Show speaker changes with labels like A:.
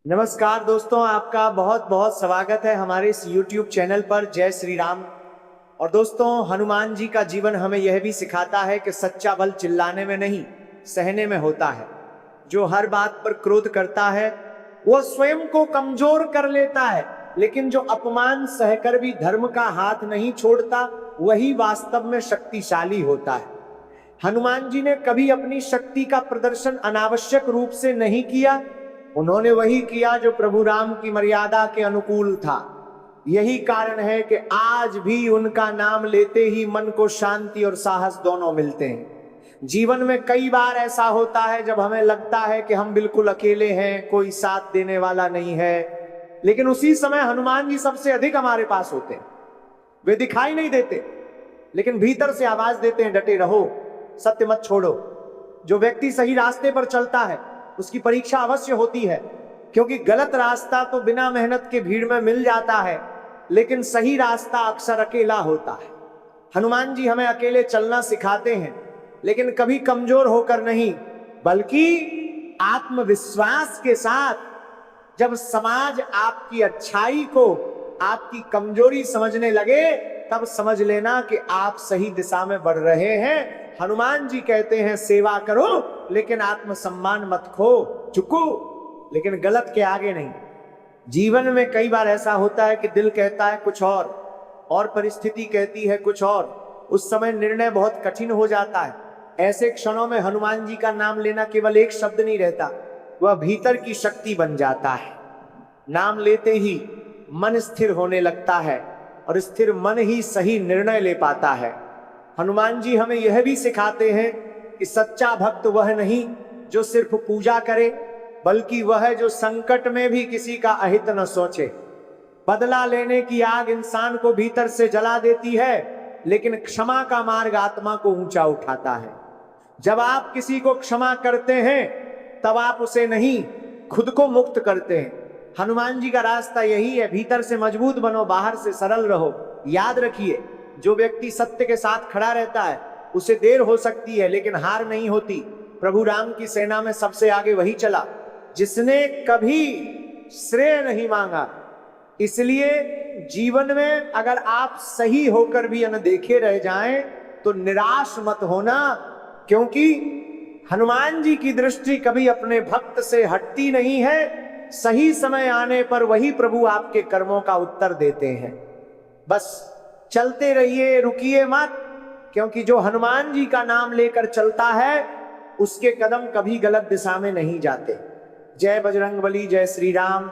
A: नमस्कार दोस्तों, आपका बहुत बहुत स्वागत है हमारे इस YouTube चैनल पर। जय श्री राम। और दोस्तों, हनुमान जी का जीवन हमें यह भी सिखाता है कि सच्चा बल चिल्लाने में नहीं, सहने में होता है। जो हर बात पर क्रोध करता है वह स्वयं को कमजोर कर लेता है, लेकिन जो अपमान सहकर भी धर्म का हाथ नहीं छोड़ता वही वास्तव में शक्तिशाली होता है। हनुमान जी ने कभी अपनी शक्ति का प्रदर्शन अनावश्यक रूप से नहीं किया। उन्होंने वही किया जो प्रभु राम की मर्यादा के अनुकूल था। यही कारण है कि आज भी उनका नाम लेते ही मन को शांति और साहस दोनों मिलते हैं। जीवन में कई बार ऐसा होता है जब हमें लगता है कि हम बिल्कुल अकेले हैं, कोई साथ देने वाला नहीं है, लेकिन उसी समय हनुमान जी सबसे अधिक हमारे पास होते हैं। वे दिखाई नहीं देते, लेकिन भीतर से आवाज देते हैं, डटे रहो, सत्य मत छोड़ो। जो व्यक्ति सही रास्ते पर चलता है उसकी परीक्षा अवश्य होती है, क्योंकि गलत रास्ता तो बिना मेहनत के भीड़ में मिल जाता है, लेकिन सही रास्ता अक्सर अकेला होता है। हनुमान जी हमें अकेले चलना सिखाते हैं, लेकिन कभी कमजोर होकर नहीं, बल्कि आत्मविश्वास के साथ। जब समाज आपकी अच्छाई को आपकी कमजोरी समझने लगे, तब समझ लेना कि आप सही दिशा में बढ़ रहे हैं। हनुमान जी कहते हैं, सेवा करो लेकिन आत्मसम्मान मत खो, झुको लेकिन गलत के आगे नहीं। जीवन में कई बार ऐसा होता है कि दिल कहता है कुछ और परिस्थिति कहती है कुछ और। उस समय निर्णय बहुत कठिन हो जाता है। ऐसे क्षणों में हनुमान जी का नाम लेना केवल एक शब्द नहीं रहता, वह भीतर की शक्ति बन जाता है। नाम लेते ही मन स्थिर होने लगता है, और स्थिर मन ही सही निर्णय ले पाता है। हनुमान जी हमें यह भी सिखाते हैं कि सच्चा भक्त वह नहीं जो सिर्फ पूजा करे, बल्कि वह है जो संकट में भी किसी का अहित न सोचे। बदला लेने की आग इंसान को भीतर से जला देती है, लेकिन क्षमा का मार्ग आत्मा को ऊंचा उठाता है। जब आप किसी को क्षमा करते हैं तब आप उसे नहीं, खुद को मुक्त करते हैं। हनुमान जी का रास्ता यही है, भीतर से मजबूत बनो, बाहर से सरल रहो। याद रखिए, जो व्यक्ति सत्य के साथ खड़ा रहता है उसे देर हो सकती है, लेकिन हार नहीं होती। प्रभु राम की सेना में सबसे आगे वही चला जिसने कभी श्रेय नहीं मांगा। इसलिए जीवन में अगर आप सही होकर भी अनदेखे रह जाएं तो निराश मत होना, क्योंकि हनुमान जी की दृष्टि कभी अपने भक्त से हटती नहीं है। सही समय आने पर वही प्रभु आपके कर्मों का उत्तर देते हैं। बस चलते रहिए, रुकिए मत, क्योंकि जो हनुमान जी का नाम लेकर चलता है उसके कदम कभी गलत दिशा में नहीं जाते। जय बजरंगबली, जय श्री राम।